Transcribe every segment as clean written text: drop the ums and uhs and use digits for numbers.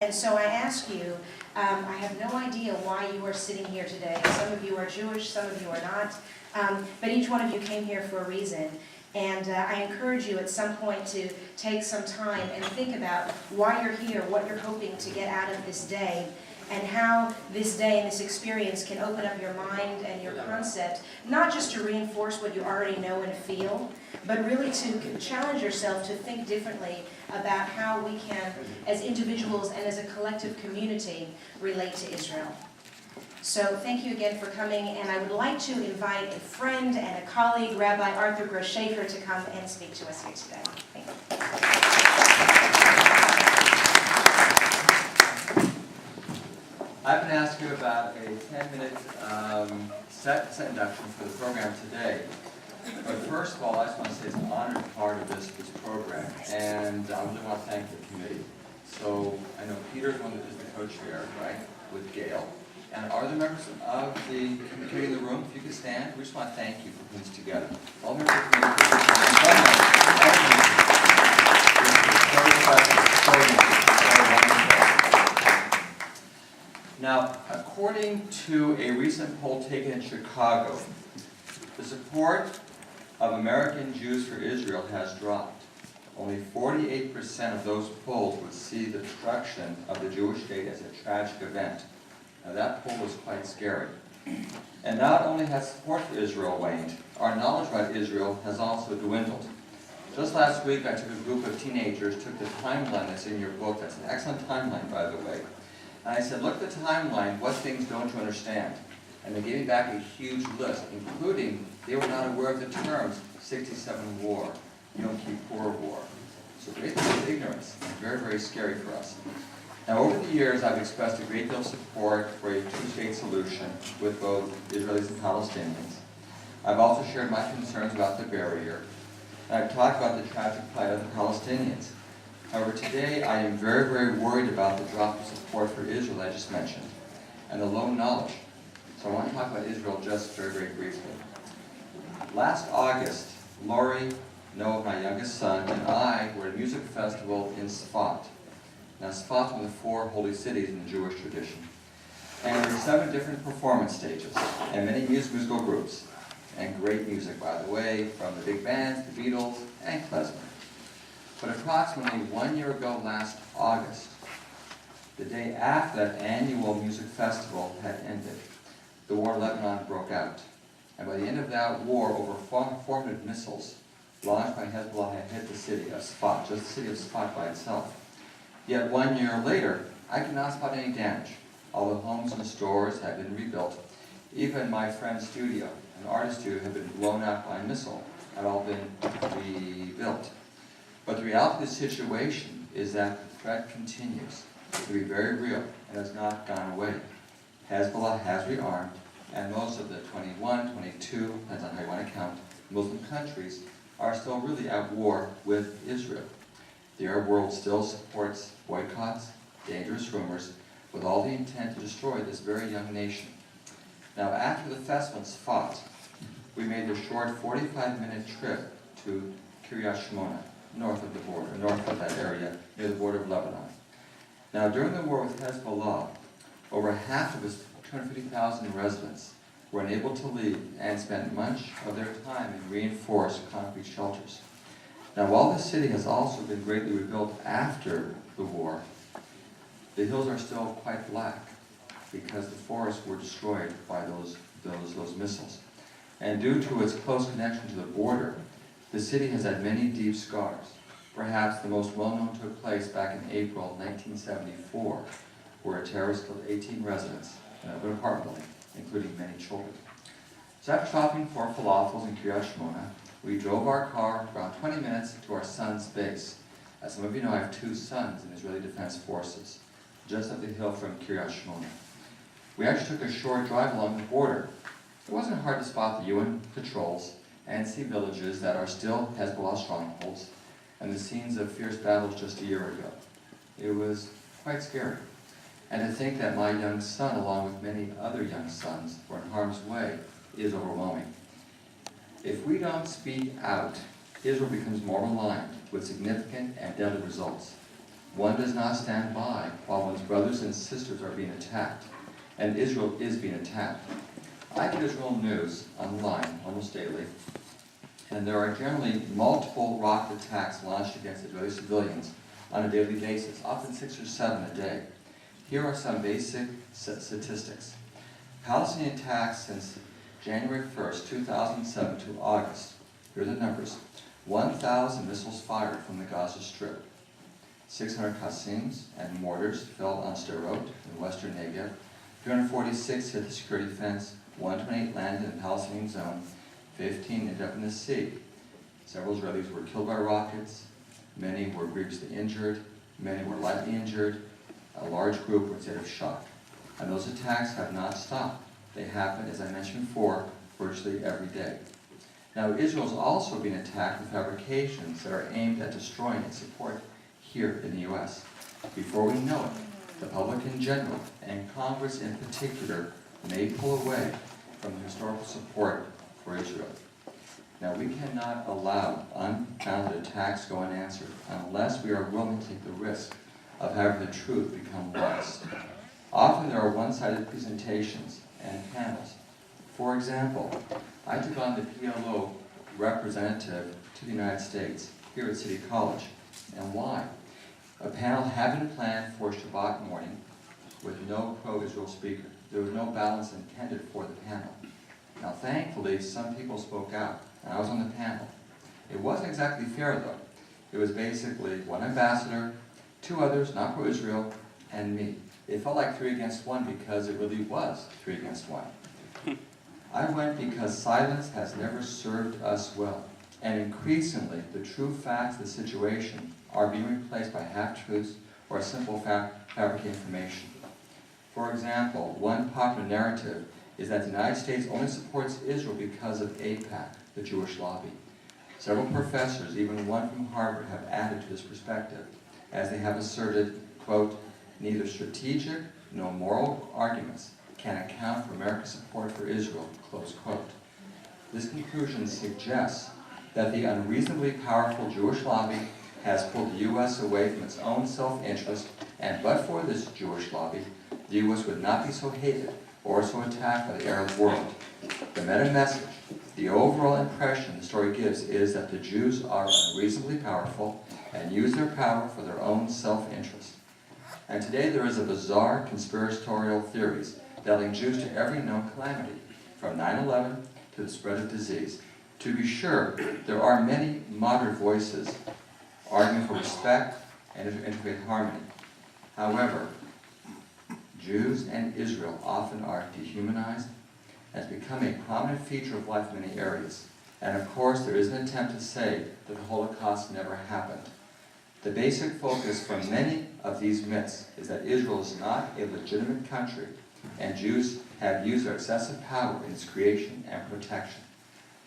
And so I ask you, I have no idea why you are sitting here today. Some of you are Jewish, some of you are not, but each one of you came here for a reason. And I encourage you at some point to take some time and think about why you're here, what you're hoping to get out of this day, and how this day and this experience can open up your mind and your concept, not just to reinforce what you already know and feel, but really to challenge yourself to think differently about how we can, as individuals and as a collective community, relate to Israel. So thank you again for coming, and I would like to invite a friend and a colleague, Rabbi Arthur Gross-Schaeffer, to come and speak to us here today. Thank you. I've been asked you about a 10-minute set introduction for the program today. But first of all, I just want to say it's an honored part of this program, and I really want to thank the committee. So I know Peter's one that is the co-chair, right, with Gail. And are there members of the committee in the room? If you could stand, we just want to thank you for putting this together. All members of the committee Now, according to a recent poll taken in Chicago, the support of American Jews for Israel has dropped. Only 48% of those polled would see the destruction of the Jewish state as a tragic event. Now that poll was quite scary. And not only has support for Israel waned, our knowledge about Israel has also dwindled. Just last week I took a group of teenagers, took the timeline that's in your book, that's an excellent timeline by the way, and I said, look at the timeline, what things don't you understand? And they gave me back a huge list, including they were not aware of the terms 67 war, Yom Kippur war. So great deal of ignorance, very, very scary for us. Now over the years I've expressed a great deal of support for a two-state solution with both Israelis and Palestinians. I've also shared my concerns about the barrier, and I've talked about the tragic plight of the Palestinians. However, today I am very, very worried about the drop of support for Israel I just mentioned, and the low knowledge. So I want to talk about Israel just very, very briefly. Last August, Lori, Noah, my youngest son, and I were at a music festival in Sfat. Now Sfat is one of the 4 holy cities in the Jewish tradition. And there were 7 different performance stages, and many musical groups. And great music, by the way, from the big bands, the Beatles, and klezmer. But approximately 1 year ago last August, the day after that annual music festival had ended, the war in Lebanon broke out. And by the end of that war, over 400 missiles launched by Hezbollah had hit the city of Sfat, just the city of Sfat by itself. Yet 1 year later, I could not spot any damage. All the homes and stores had been rebuilt. Even my friend's studio, an artist studio, had been blown out by a missile, had all been rebuilt. But the reality of the situation is that the threat continues to be very real and has not gone away. Hezbollah has rearmed, and most of the 21, 22, depends on how you want to count, Muslim countries are still really at war with Israel. The Arab world still supports boycotts, dangerous rumors, with all the intent to destroy this very young nation. Now, after the festival in Sfat, we made a short 45-minute trip to Kiryat Shmona, north of the border, north of that area, near the border of Lebanon. Now, during the war with Hezbollah, over half of its 250,000 residents were unable to leave and spent much of their time in reinforced concrete shelters. Now, while the city has also been greatly rebuilt after the war, the hills are still quite black because the forests were destroyed by those missiles. And due to its close connection to the border, the city has had many deep scars. Perhaps the most well-known took place back in April 1974, where a terrorist killed 18 residents in an apartment building, including many children. So after shopping for falafels in Kiryat Shmona, we drove our car around 20 minutes to our son's base. As some of you know, I have 2 sons in Israeli Defense Forces, just up the hill from Kiryat Shmona. We actually took a short drive along the border. It wasn't hard to spot the UN patrols and see villages that are still Hezbollah strongholds and the scenes of fierce battles just a year ago. It was quite scary. And to think that my young son, along with many other young sons, were in harm's way is overwhelming. If we don't speak out, Israel becomes more aligned with significant and deadly results. One does not stand by while one's brothers and sisters are being attacked, and Israel is being attacked. I get Israel news online almost daily, and there are generally multiple rocket attacks launched against Israeli civilians on a daily basis, often 6 or 7 a day. Here are some basic statistics. Palestinian attacks since January 1st, 2007 to August. Here are the numbers. 1,000 missiles fired from the Gaza Strip. 600 Qasims and mortars fell on Sderot in western Negev. 346 hit the security fence. 128 landed in the Palestinian zone. 15 ended up in the sea. Several Israelis were killed by rockets. Many were grievously injured. Many were lightly injured. A large group were in a state of shock. And those attacks have not stopped. They happen, as I mentioned before, virtually every day. Now, Israel is also being attacked with fabrications that are aimed at destroying its support here in the U.S. Before we know it, the public in general, and Congress in particular, may pull away from the historical support for Israel. Now, we cannot allow unfounded attacks go unanswered unless we are willing to take the risk of having the truth become lost. Often there are one-sided presentations and panels. For example, I took on the PLO representative to the United States here at City College. And why? A panel had been planned for Shabbat morning with no pro-Israel speaker. There was no balance intended for the panel. Now, thankfully, some people spoke out, and I was on the panel. It wasn't exactly fair, though. It was basically one ambassador, 2 others, not pro-Israel, and me. It felt like 3 against 1 because it really was 3 against 1. I went because silence has never served us well, and increasingly the true facts of the situation are being replaced by half-truths or simple fabricated information. For example, one popular narrative is that the United States only supports Israel because of AIPAC, the Jewish lobby. Several professors, even one from Harvard, have added to this perspective, as they have asserted, quote, neither strategic nor moral arguments can account for America's support for Israel, close quote. This conclusion suggests that the unreasonably powerful Jewish lobby has pulled the U.S. away from its own self-interest, and but for this Jewish lobby, the U.S. would not be so hated or so attacked by the Arab world. The meta-message, the overall impression the story gives is that the Jews are unreasonably powerful and use their power for their own self-interest. And today there is a bizarre conspiratorial theories that link Jews to every known calamity, from 9/11 to the spread of disease. To be sure, there are many moderate voices arguing for respect and interfaith harmony. However, Jews and Israel often are dehumanized and has become a prominent feature of life in many areas. And of course, there is an attempt to say that the Holocaust never happened. The basic focus from many of these myths is that Israel is not a legitimate country, and Jews have used their excessive power in its creation and protection.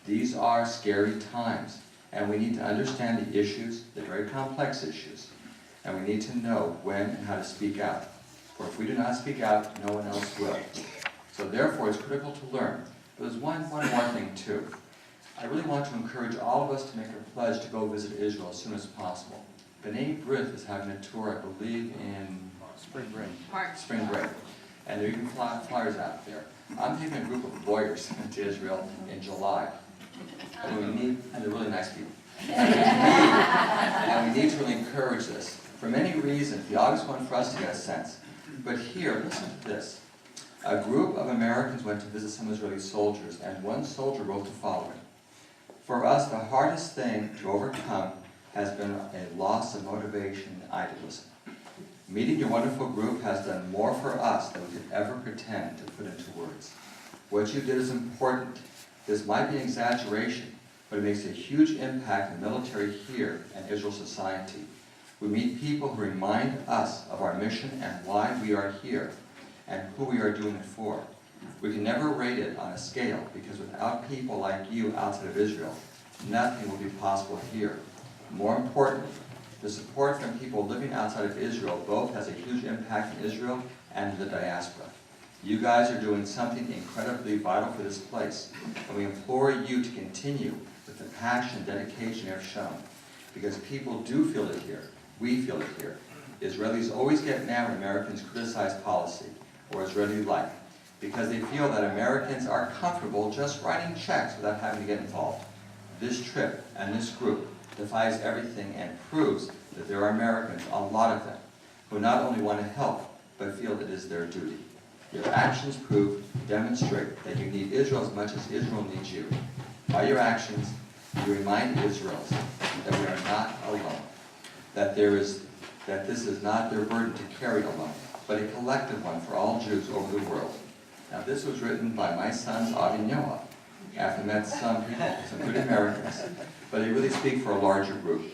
These are scary times, and we need to understand the issues, the very complex issues, and we need to know when and how to speak out. For if we do not speak out, no one else will. So therefore, it's critical to learn. But there's one more thing, too. I really want to encourage all of us to make a pledge to go visit Israel as soon as possible. B'nai B'rith is having a tour, I believe, in spring break. And there are even flyers out there. I'm taking a group of lawyers to Israel in July. And they're really nice people. And we need to really encourage this. For many reasons, the obvious one for us to get a sense. But here, listen to this. A group of Americans went to visit some Israeli soldiers, and one soldier wrote the following. For us, the hardest thing to overcome has been a loss of motivation and idealism. Meeting your wonderful group has done more for us than we could ever pretend to put into words. What you did is important. This might be an exaggeration, but it makes a huge impact in the military here and Israel society. We meet people who remind us of our mission and why we are here and who we are doing it for. We can never rate it on a scale because without people like you outside of Israel, nothing will be possible here. More importantly, the support from people living outside of Israel both has a huge impact in Israel and in the diaspora. You guys are doing something incredibly vital for this place, and we implore you to continue with the passion and dedication you have shown, because people do feel it here. We feel it here. Israelis always get mad when Americans criticize policy, or Israeli life, because they feel that Americans are comfortable just writing checks without having to get involved. This trip and this group defies everything and proves that there are Americans, a lot of them, who not only want to help, but feel it is their duty. Your actions demonstrate that you need Israel as much as Israel needs you. By your actions, you remind Israelis that we are not alone, that this is not their burden to carry alone, but a collective one for all Jews over the world. Now, this was written by my sons, Avi and Yoav, after met some people, some good Americans, but they really speak for a larger group.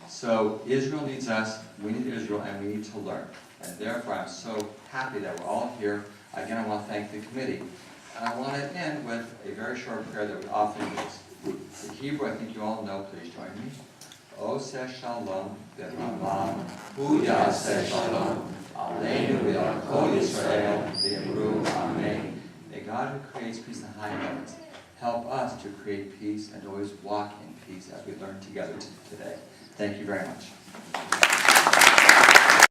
So Israel needs us, we need Israel, and we need to learn. And therefore, I'm so happy that we're all here. Again, I want to thank the committee. And I want to end with a very short prayer that we often use. The Hebrew, I think you all know, please join me. Oseh shalom v'ramam hu yaseh shalom aleinu v'al kol Yisrael v'yamru amen. May God who creates peace in the high heavens help us to create peace and always walk in peace as we learn together today. Thank you very much.